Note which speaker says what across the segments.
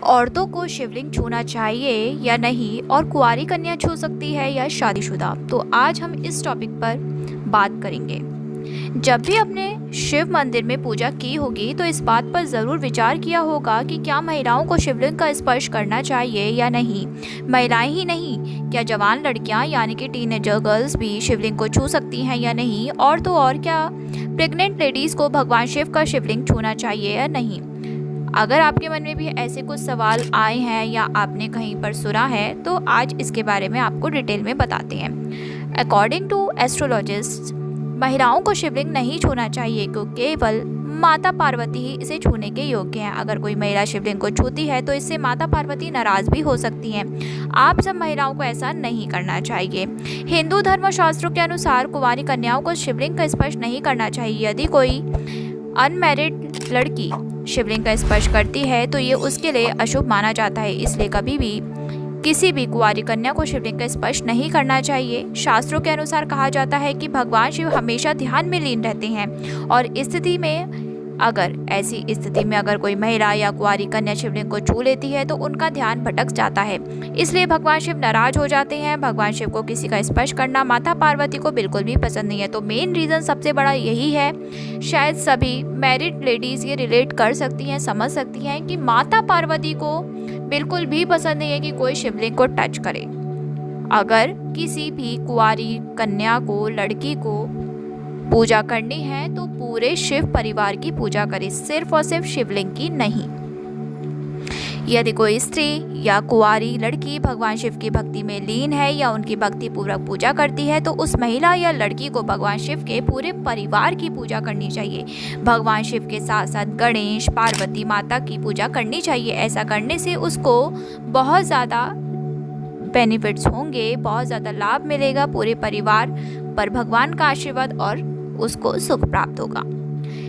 Speaker 1: औरतों को शिवलिंग छूना चाहिए या नहीं, और कुंवारी कन्या छू सकती है या शादीशुदा। तो आज हम इस टॉपिक पर बात करेंगे। जब भी अपने शिव मंदिर में पूजा की होगी तो इस बात पर ज़रूर विचार किया होगा कि क्या महिलाओं को शिवलिंग का स्पर्श करना चाहिए या नहीं। महिलाएं ही नहीं, क्या जवान लड़कियां यानी कि टीनेजर गर्ल्स भी शिवलिंग को छू सकती हैं या नहीं, और तो और क्या प्रेग्नेंट लेडीज़ को भगवान शिव का शिवलिंग छूना चाहिए या नहीं। अगर आपके मन में भी ऐसे कुछ सवाल आए हैं या आपने कहीं पर सुना है तो आज इसके बारे में आपको डिटेल में बताते हैं। अकॉर्डिंग टू एस्ट्रोलॉजिस्ट, महिलाओं को शिवलिंग नहीं छूना चाहिए क्योंकि केवल माता पार्वती ही इसे छूने के योग्य हैं। अगर कोई महिला शिवलिंग को छूती है तो इससे माता पार्वती नाराज भी हो सकती हैं। आप सब महिलाओं को ऐसा नहीं करना चाहिए। हिंदू धर्म शास्त्रों के अनुसार कुंवारी कन्याओं को शिवलिंग का स्पर्श नहीं करना चाहिए। यदि कोई अनमैरिड लड़की शिवलिंग का स्पर्श करती है तो ये उसके लिए अशुभ माना जाता है, इसलिए कभी भी किसी भी कुंवारी कन्या को शिवलिंग का स्पर्श नहीं करना चाहिए। शास्त्रों के अनुसार कहा जाता है कि भगवान शिव हमेशा ध्यान में लीन रहते हैं, और ऐसी स्थिति में अगर कोई महिला या कुंवारी कन्या शिवलिंग को छू लेती है तो उनका ध्यान भटक जाता है, इसलिए भगवान शिव नाराज हो जाते हैं। भगवान शिव को किसी का स्पर्श करना माता पार्वती को बिल्कुल भी पसंद नहीं है। तो मेन रीज़न सबसे बड़ा यही है। शायद सभी मैरिड लेडीज़ ये रिलेट कर सकती हैं, समझ सकती हैं कि माता पार्वती को बिल्कुल भी पसंद नहीं है कि कोई शिवलिंग को टच करे। अगर किसी भी कुंवारी कन्या को, लड़की को पूजा करनी है तो पूरे शिव परिवार की पूजा करे, सिर्फ और सिर्फ शिवलिंग की नहीं। यदि कोई स्त्री या कुंवारी लड़की भगवान शिव की भक्ति में लीन है या उनकी भक्ति पूर्वक पूजा करती है तो उस महिला या लड़की को भगवान शिव के पूरे परिवार की पूजा करनी चाहिए। भगवान शिव के साथ साथ गणेश, पार्वती माता की पूजा करनी चाहिए। ऐसा करने से उसको बहुत ज़्यादा बेनिफिट्स होंगे, बहुत ज़्यादा लाभ मिलेगा। पूरे परिवार पर भगवान का आशीर्वाद और उसको सुख प्राप्त होगा।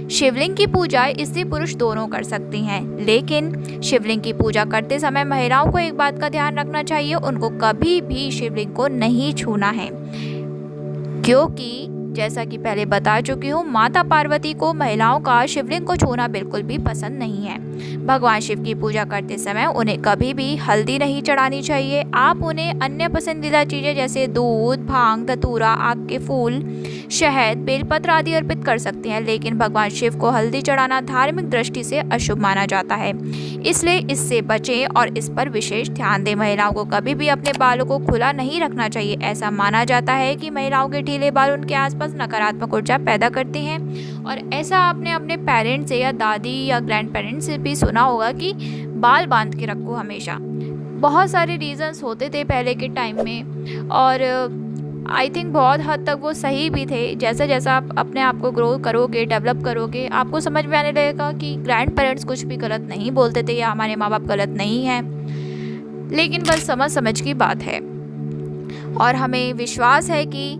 Speaker 1: शिवलिंग की पूजा स्त्री पुरुष दोनों कर सकती हैं, लेकिन शिवलिंग की पूजा करते समय महिलाओं को एक बात का ध्यान रखना चाहिए, उनको कभी भी शिवलिंग को नहीं छूना है, क्योंकि जैसा कि पहले बता चुकी हूँ, माता पार्वती को महिलाओं का शिवलिंग को छूना बिल्कुल भी पसंद नहीं है। भगवान शिव की पूजा करते समय उन्हें कभी भी हल्दी नहीं चढ़ानी चाहिए। आप उन्हें अन्य पसंदीदा चीज़ें जैसे दूध, भांग, धतूरा, आग के फूल, शहद, बेलपत्र आदि अर्पित कर सकते हैं, लेकिन भगवान शिव को हल्दी चढ़ाना धार्मिक दृष्टि से अशुभ माना जाता है, इसलिए इससे बचें और इस पर विशेष ध्यान दें। महिलाओं को कभी भी अपने बालों को खुला नहीं रखना चाहिए। ऐसा माना जाता है कि महिलाओं के ढीले बाल उनके आसपास नकारात्मक ऊर्जा पैदा करते हैं, और ऐसा आपने अपने पेरेंट्स से या दादी या ग्रैंड पेरेंट्स से भी सुना होगा कि बाल बांध के रखो हमेशा। बहुत सारे रीजंस होते थे पहले के टाइम में, और आई थिंक बहुत हद तक वो सही भी थे। जैसा जैसा आप अपने आप को ग्रो करोगे, डेवलप करोगे, आपको समझ में आने लगेगा कि ग्रैंड पेरेंट्स कुछ भी गलत नहीं बोलते थे या हमारे माँ बाप गलत नहीं हैं, लेकिन बस समझ समझ की बात है। और हमें विश्वास है कि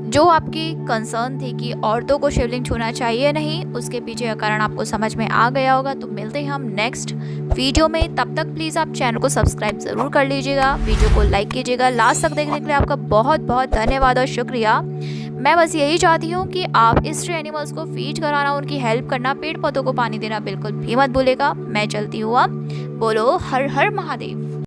Speaker 1: जो आपकी कंसर्न थी कि औरतों को शिवलिंग छूना चाहिए नहीं, उसके पीछे का कारण आपको समझ में आ गया होगा। तो मिलते हैं हम नेक्स्ट वीडियो में, तब तक प्लीज़ आप चैनल को सब्सक्राइब ज़रूर कर लीजिएगा, वीडियो को लाइक कीजिएगा। लास्ट तक देखने के लिए आपका बहुत बहुत धन्यवाद और शुक्रिया। मैं बस यही चाहती हूँ कि आप स्ट्रे एनिमल्स को फीड कराना, उनकी हेल्प करना, पेड़ पौधों को पानी देना बिल्कुल भी मत भूलेगा। मैं चलती हूँ अब। बोलो हर हर महादेव।